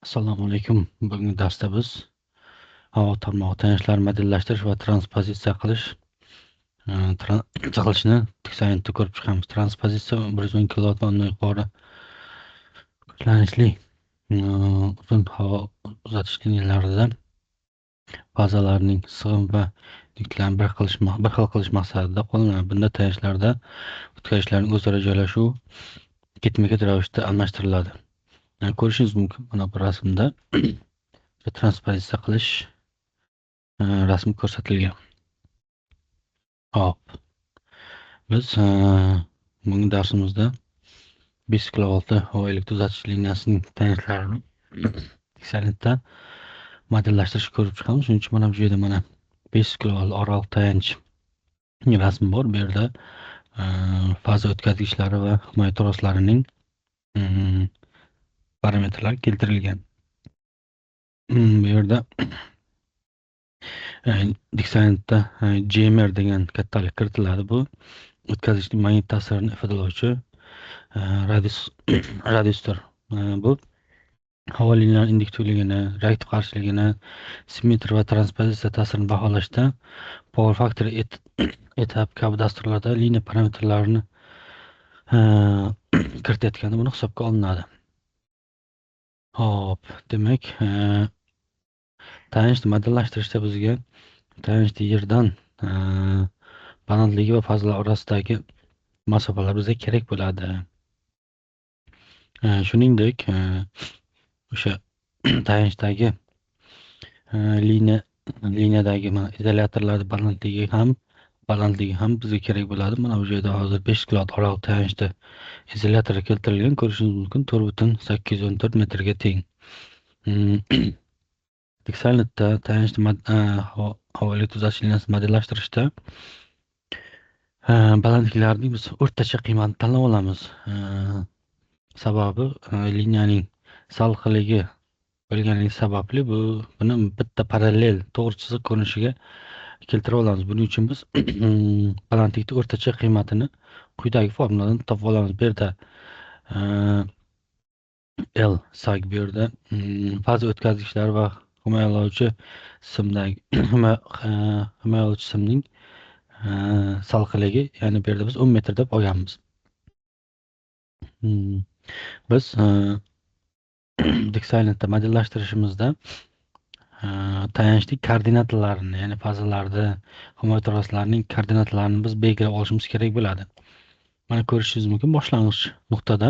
Assalomu alaykum. Bugungi darsda biz havo tarmog'i tayanchlarni modellashtirish va transpozitsiya qilishni dizaynda ko'rib chiqamiz. Transpozitsiya 110 kW va undan yuqori kuchlanishli uzun havo uzatish liniyalarida fazalarning sig'im va yuklarini bir xil qilish maqsadida qo'llanadi. Bunda tayanchlarda o'tkazgichlarning o'zaro joylashuvi ketma-ket ravishda almashtiriladi. Ko'rishingiz mumkin mana bu rasmda transpozitsiya qilish rasmi ko'rsatilgan. Hop, biz bugungi darsimizda 5 kilovoltli havo elektr uzatish liniyasining tayanchlarini Xcelentda modellashtirish ko'rib chiqamiz. Shuning uchun mana bu yerda mana 5 kilovolt oraliq tayanch rasmi bor. Bu yerda faza o'tkazgichlari va himoya troslarining parametrlari keltirilgan. Bu yerda Xcelentda JMR degan kattalik kiritiladi. Bu o'tkazgichning magnit ta'sirini ifodalovchi radiustor. Bu havo liniyalari induktivligini, reaktiv qarshiligini, simmetriya va transpozitsiya ta'sirini baholashda power factor etap kabi dasturlarda liniya parametrlarini kiritayotganda buni hisobga olinadi. Hop, demak, tayanchni modellashtirishda bizga tayanchni yerdan balandligi va fazalar orasidagi masofalar bizga kerak bo'ladi. Shuningdek, o'sha tayanchdagi liniyadagi mana izolyatorlarni balandligi ham bizga kerak bo'ladi. Mana bu yerda hozir 5 kW oraliq tayanchda izolyator keltirilgan. Ko'rishingiz mumkin 4,814 metrga teng. Xcelentda tayanchni havo elektr uzatish liniyasini modellashtirishda balandliklarning biz o'rtacha qiymatini tanlab olamiz. Sababi liniyaning salqinligi bo'lganligi sababli buni bitta parallel to'g'ri chiziq ko'rinishiga keltirib olamiz. Buning uchun biz balandlikning o'rtacha qiymatini quyidagi formuladan topib olamiz. Bu yerda L sag, bu yerda faza o'tkazgichlar va himoyalovchi simdagi himoyalovchi simning salqinligi, ya'ni bu yerda biz 10 metr deb olganmiz. Biz Xcelentda modellashtirishimizda tayanchning koordinatalarini, ya'ni fazalarni, himoya troslarining koordinatalarini biz belgilab olishimiz kerak bo'ladi. Mana ko'rishingiz mumkin, boshlang'ich nuqtada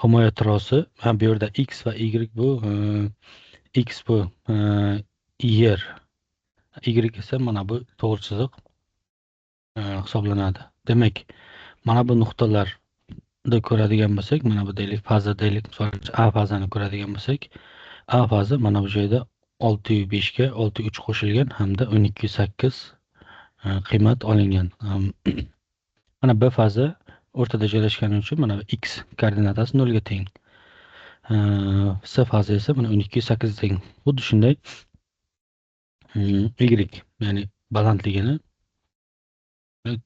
himoya trosi, bu yerda x va y bu x bu yer, y esa mana bu to'g'ri chiziq hisoblanadi. Demak, mana bu nuqtalarda ko'radigan bo'lsak, mana bu deylik faza deylik, misol uchun A fazani ko'radigan bo'lsak, A faza mana bu joyda 605 ga 603 qo'shilgan hamda 12,8 qiymat olingan. Mana B faza o'rtada joylashgani uchun mana x koordinatasi 0 ga teng. S faza esa mana 12,8 teng. Xuddi shunday y, ya'ni balandligini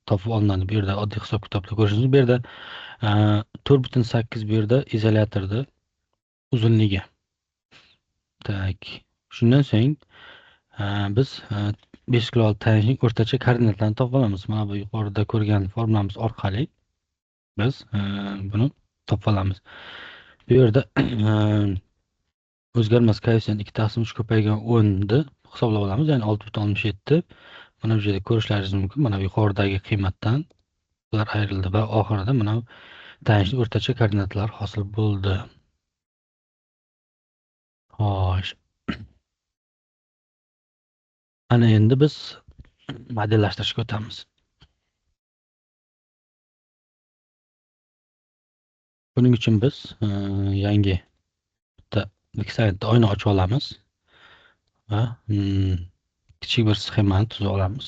topib olinadi. Bu yerda oddiy hisob kitobda ko'rishingiz. Bu yerda 4,8 bu yerda izolyatorda uzunligi. Tak. Shundan so'ng biz 5 kilovolt tayanchning o'rtacha koordinatlarini topib olamiz. Mana bu yuqorida ko'rgan formulamiz orqali biz buni topib olamiz. Bu yerda o'zgarmas koeffitsient 2 taqsim 3 ko'paygan 10 ni hisoblab olamiz, ya'ni 6,67. Mana bu yerda ko'rishlaringiz mumkin. Mana bu yuqoridagi qiymatdan ular ayrildi va oxirida mana tayanchning o'rtacha koordinatalari hosil bo'ldi. Xo'sh. Ana endi biz modellashtirishga o'tamiz. Buning uchun biz yangi bitta Xcelentda oyna ochib olamiz va kichik bir sxemani tuzib olamiz.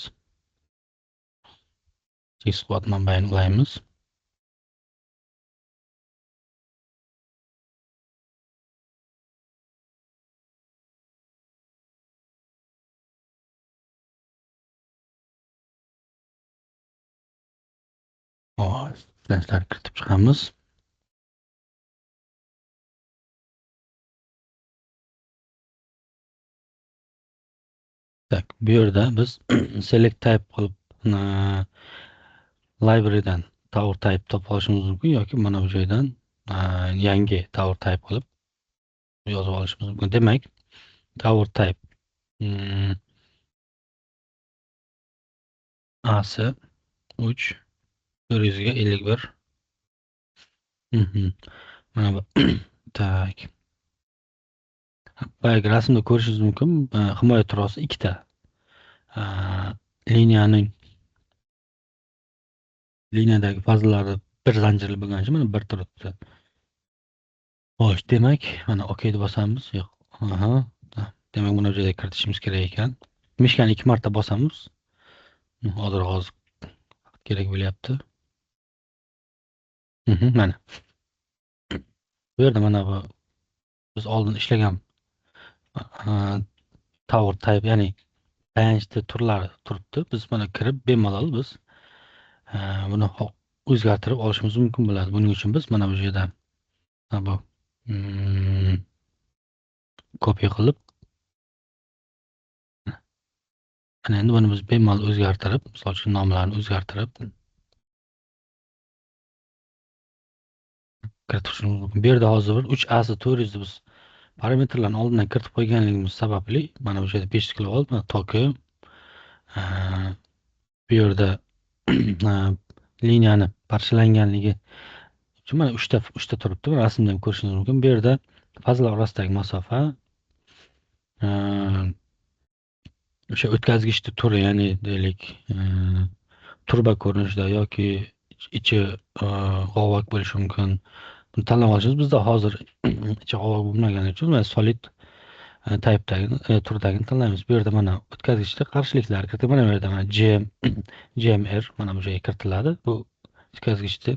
X quvvat manbayini ulaymiz. Lenslarni kiritib chiqamiz. Tak, bu yerda biz select type qilib e, librarydan tower type topa olishimiz mumkin yoki mana bu joydan e, yangi tower type qilib yozib olishimiz mumkin. Demak, tower type mm, AC 3 451. Mhm. Mana bu tak. Boyagi rasmda ko'rishingiz mumkin. Himoya trosi ikkita. E, liniyaning liniyadagi fazlari bir zanjirli bo'lgani uchun mana bir turibdi. Xo'sh, demak, mana OK deb bosamiz. Yo'q. Aha. Demak, buni bu yerga kiritishimiz kerak ekan. Mishkani 2 marta bosamiz. Hozir kerak bo'lyapti. Mana. Bu yerda mana bu biz oldin ishlagan uh, tower type, ya'ni tayanchli turlari turibdi. Biz mana kirib bemalol biz buni o'zgartirib olishimiz mumkin bo'ladi. Buning uchun biz mana bu yerda bu mm, copy qilib, ana endi buni biz bemalol o'zgartirib, misol uchun nomlarni o'zgartirib kiritishimiz mumkin. Bu yerda hozir 3AC400 biz parametrlarni oldindan kiritib qo'yganligimiz sababli mana bu yerda 500 kilovolt toki bu yerda liniyani parchalanganligi uchun mana uchta turibdi. Rasmda ham ko'rishingiz mumkin. Bu yerda fazlar orasidagi masofa o'sha o'tkazgichni turi, ya'ni deylik turba ko'rinishida yoki ichi g'ovak bo'lishi mumkin. Buni tanlab olishimiz. Bizda hozir ichi g'ovak bo'lmagani uchun mana solid type'dagi turdagini tanlaymiz. Bu yerda mana o'tkazgichda qarshiliklar kiritiladi. Mana bu yerda mana GMR mana bu joyga kiritiladi. Bu o'tkazgichni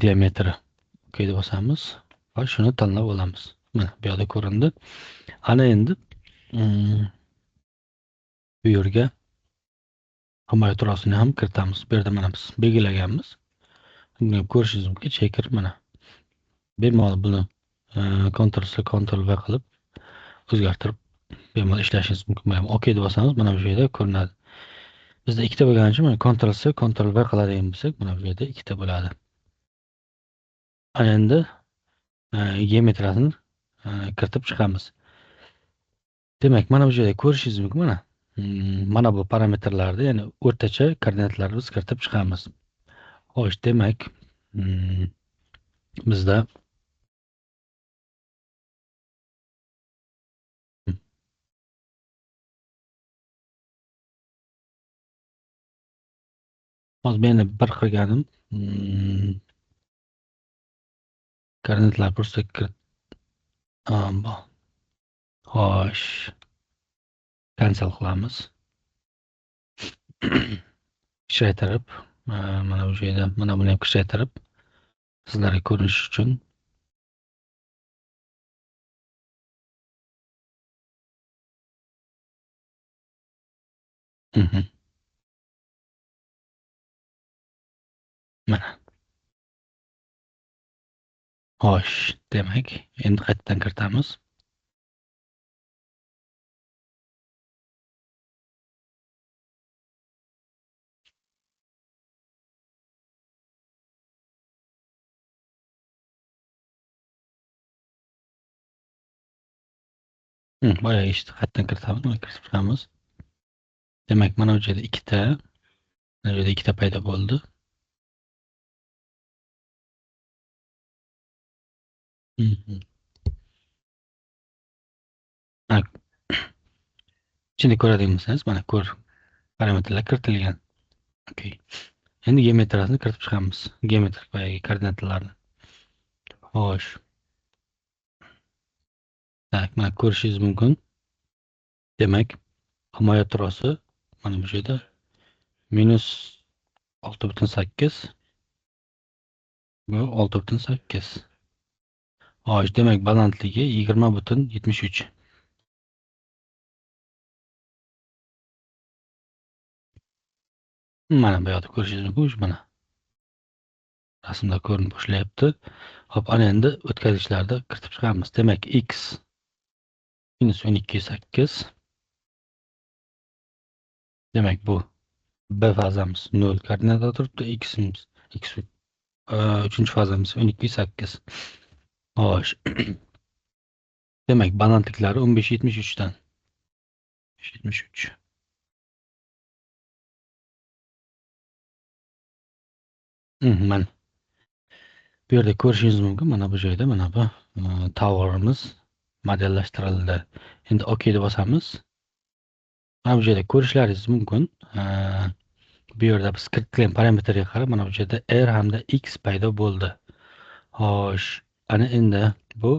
diametri. OK deb bosamiz va shuni tanlab olamiz. Mana bu yerda ko'rindi. Ana endi bu yerga himoya trosini ham kiritamiz. Bu yerda mana biz belgilaganmiz. Buni ko'rishingiz mumkin. Checker mana. Bemalol buni Ctrl+C Ctrl+V qilib o'zgartirib bemalol ishlashingiz mumkin bo'ladi. OK deb bosamiz, mana bu yerda ko'rinadi. Bizda ikkita bo'lgani uchun mana Ctrl+C Ctrl+V qiladigan bo'lsak, mana bu yerda ikkita bo'ladi. Ana endi geometriyasini kiritib chiqamiz. Demak, mana bu yerda ko'rishingiz mumkin. Mana bu parametrlarni, ya'ni o'rtacha koordinatlarni biz kiritib chiqamiz. Xo'sh, demak, bizda hozir meni bir qilganim koordinatlar просто xo'sh, cancel qilamiz. Kichraytirib, mana bu yerda mana buni ham kichraytirib sizlarga ko'rinish uchun mana. Xo'sh, demak, endi qaytadan kiritamiz. Boyagi ishni qaytadan kiritamiz, mana kiritib chiqamiz. Demak, mana bu yerda ikkita, mana bu yerda ikkita paydo bo'ldi. Ichini ko'radigan bo'lsangiz, mana parametrlar kiritilgan. OK. Endi geometriyasini kiritib chiqamiz. Geometrik boyagi koordinatlarni. Xo'sh. Tak, mana ko'rishingiz mumkin. Demak, himoya trosi mana bu yerda -6.8 bu 6.8. Xo'sh, demak, balandligi 20.73. Mana bu yerda ko'rishingiz mumkin. Mana rasmda ko'rinib boshlayapti. Xo'p, ana endi o'tkazgichlarda kiritib chiqamiz. Demak, X minus 12,8. Demek bu B fazamiz 0 koordinada turibdi. X uchinchi fazamiz 12,8. Xo'sh. Demak, balandliklari 15,73 dan 73. Mana bu yerda ko'rishingiz mumkin. Mana bu joyda mana bu towerimiz modellashtirildi. Endi OK deb bosamiz. Mana bu joyda ko'rishlaringiz mumkin. Bu yerda biz kiritilgan parametrga qarab mana bu joyda R hamda X paydo bo'ldi. Xo'sh, ana endi bu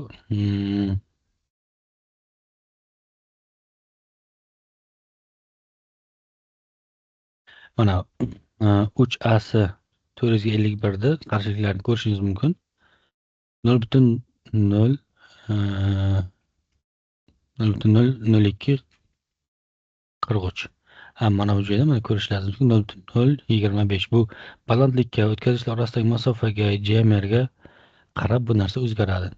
mana 3A 451 da qarshiliklarni ko'rishingiz mumkin. 0,0 0,002 43. Mana bu joyda mana ko'rishlaringiz mumkin 0,025. Bu balandlikka, o'tkazgichlar orasidagi masofaga, diametrga qarab bu narsa o'zgaradi.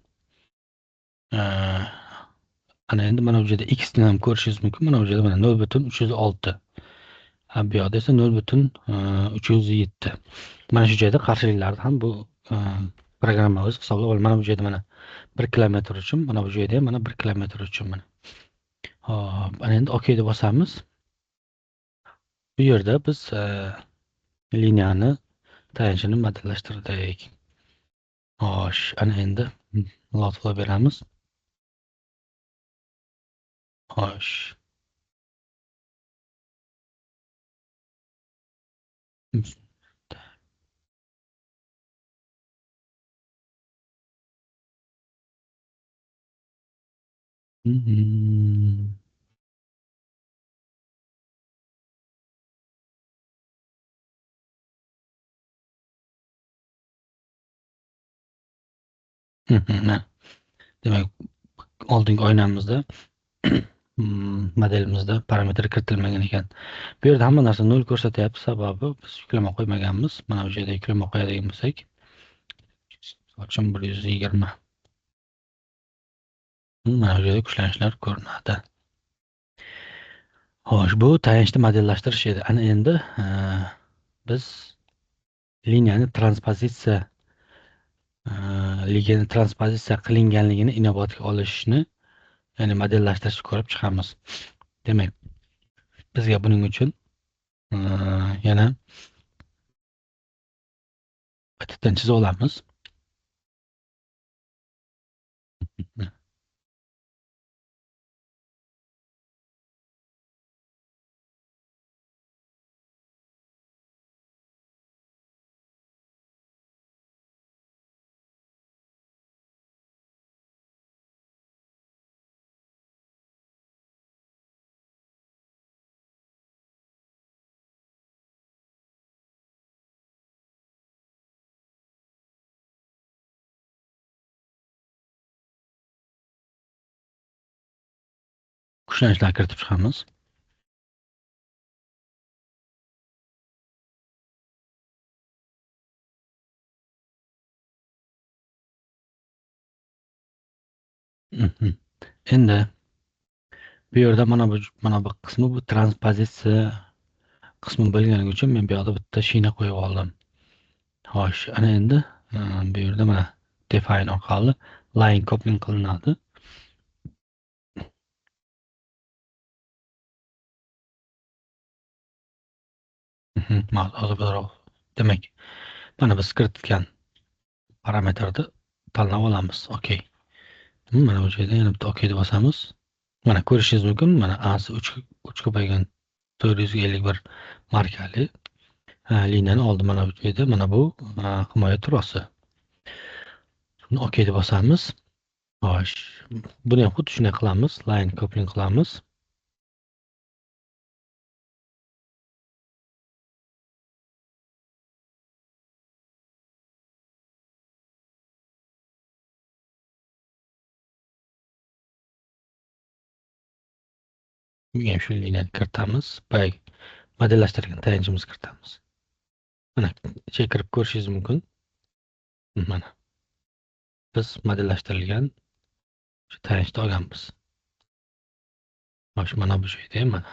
Ana endi mana bu joyda x ni ham ko'rishingiz mumkin. Mana bu joyda mana 0,306. Bu yoqda esa 0,307. Mana shu joyda qarshiliklarni ham bu programma o'zi hisoblab oladi. Mana bu joyda mana 1 kilometr uchun, mana bu joyda ham mana 1 kilometr uchun mana. Hop, ana endi OK deb bosamiz. Bu yerda biz liniyani tayanchini modellashtirdik. Xo'sh, ana endi load beramiz. Xo'sh. Demak, oldingi oynamizda modelimizda parametr kiritilmagan ekan. Bu yerda hamma narsa 0 ko'rsatyapti, sababi biz yuklama qo'ymaganmiz. Mana bu joyda yuklama qo'yadigan bo'lsak, sochim 120. Mana bu joyda kuchlanishlar ko'rinadi. Xo'sh, bu tayanchni modellashtirish edi. Ana endi biz liniyani transpozitsiya qilinganligini inobatga olishni, ya'ni modellashtirishni ko'rib chiqamiz. Demak, bizga buning uchun yana bittadan chiza olamiz. Kuchlanishlar kiritib chiqamiz. Endi bu yerda mana bu qismi bu transpozitsiya qismi bo'lganligi uchun men bu yoqda bitta shina qo'yib oldim. Xo'sh, ana endi bu yerda mana define orqali line coupling qilinadi. Demak, mana biz kiritgan parametrni tanlab olamiz. OK. Mana bu joyda yana bitta OK deb bosamiz. Mana ko'rishingiz mumkin. Mana A'si 3 ko'paygan 451 markali liniyani oldi. Mana bu joyda mana bu himoya trosi. OK deb bosamiz. Xo'sh, buni ham xuddi shunday qilamiz. Line coupling qilamiz. Bunga shu liniyani kiritamiz. Boya modellashtirgan tayanchimizni kiritamiz. Mana ichiga kirib ko'rishingiz mumkin. Mana biz modellashtirilgan shu tayanchni olganmiz. Xo'sh, mana bu joyda mana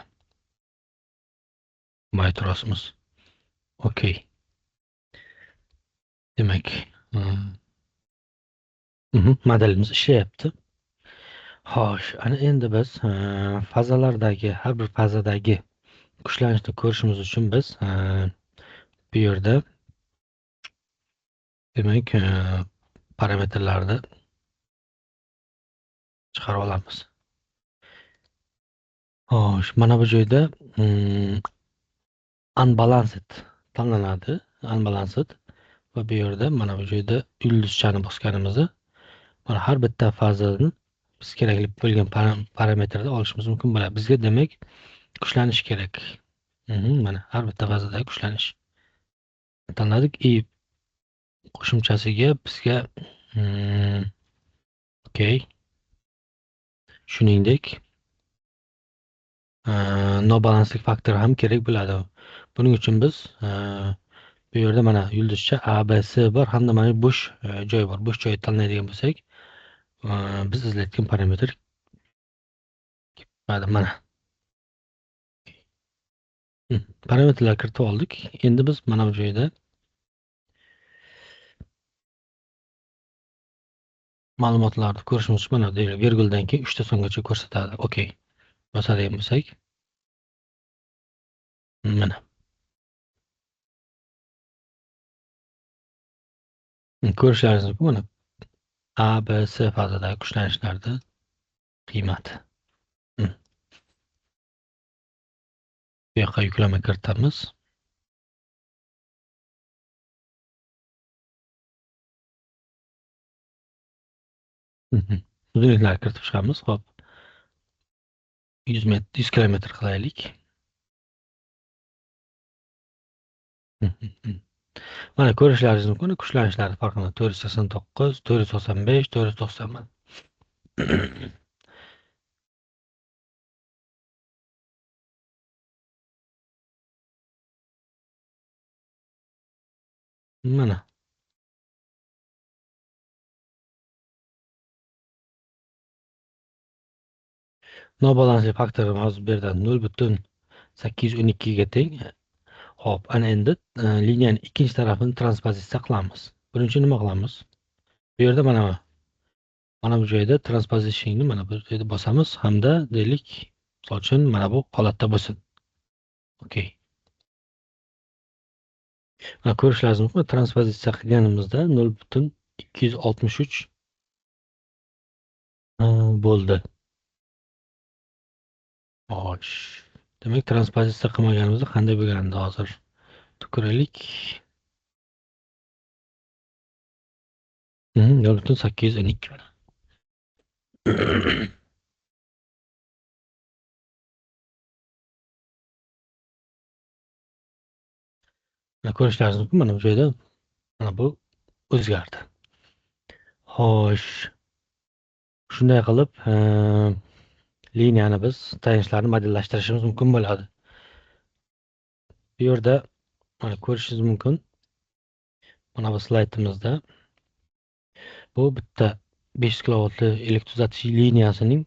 may trosimiz. Okey. Demak, modelimiz ishlayapti. Xo'sh, ana endi biz fazalardagi har bir fazadagi kuchlanishni ko'rishimiz uchun biz bu yerda demak parametrlarni chiqarib olamiz. Xo'sh, mana bu joyda unbalanced tanlanadi. Unbalanced va bu yerda mana bu joyda yulduzchani bosganimizda mana har bitta fazani biz kerakli bo'lgan parametrda olishimiz mumkin bo'ladi. Bizga demak kuchlanish kerak. Mana har bitta fazadagi kuchlanish tanladik. Qo'shimchasiga bizga okey. Shuningdek, nobalancelik faktori ham kerak bo'ladi. Buning uchun biz bu yerda mana yulduzcha A, B, C bor hamda mana bo'sh joy bor. Bo'sh joyni tanlaydigan bo'lsak, biz izlayotgan parametr mana parametrlar kiritib oldik. Endi biz mana bu joyda ma'lumotlarni ko'rishimiz uchun mana virguldan keyin 3 ta songacha ko'rsatadi. Okey. Bosadigan bo'lsak, mana ko'rishlaringiz mumkin. Mana A, B, C fazadagi kuchlanishlarni qiymati. Bu yoqqa yuklama kiritamiz. Uzunliklarni kiritib chiqamiz. Xo'p. 100 kilometr qilaylik. Mana ko'rishlaringiz mumkin. Kuchlanishlar farqini 489, 495, 490. Mana nobalansli faktorimiz hozir bu yerdan 0,812 ga teng. Xo'p, ana endi liniyani ikkinchi tarafini transpozitsiya qilamiz. Birinchi nima qilamiz? Bu yerda mana bu joyda transpositionni mana bu joyda bosamiz hamda deylik, misol uchun mana bu holatda bo'lsin. Okey. Mana ko'rishlaringiz mumkin, transpozitsiya qilganimizda 0,263 bo'ldi. Xo'sh. Demak, transpozitsiya qilmaganimizda qanday bo'lgandi hozir? Ko'raylik. 0,812. Ko'rishlaringiz mumkin, mana bu joyda mana bu o'zgardi. Xo'sh. Shunday qilib, liniyani biz tayanchlarni modellashtirishimiz mumkin bo'ladi. Bu yerda mana ko'rishingiz mumkin. Mana bu slaydimizda bu bitta 500 kilovoltli elektr uzatish liniyasining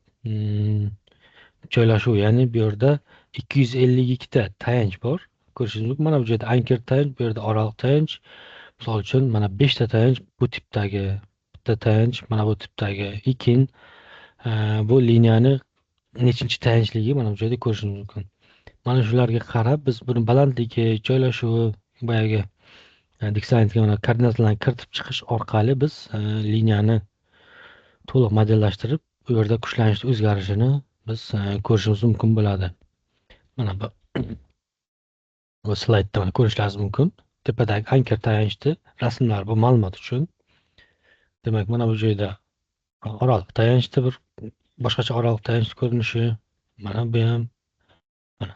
joylashuvi, ya'ni bu yerda 252 ta tayanch bor. Ko'rishingiz mumkin. Mana bu joyda anchor tayanch, bu yerda oraliq tayanch. Misol uchun mana 5 ta tayanch bu tipdagi, bitta tayanch mana bu tipdagi ekin. Bu liniyani nechinchi tayanchligi mana bu joyda ko'rishingiz mumkin. Mana shularga qarab biz buni balandligi, joylashuvi, boyagi diksantga mana koordinatalarni kiritib chiqish orqali biz liniyani to'liq modellashtirib, bu yerda kuchlanish o'zgarishini biz ko'rishimiz mumkin bo'ladi. Mana bu slaydda mana ko'rishlaringiz mumkin. Tepadagi anchor tayanchni rasmlar bu ma'lumot uchun. Demak, mana bu joyda oraliq tayanchni bir boshqacha oraliq tayanch ko'rinishi. Mana bu ham mana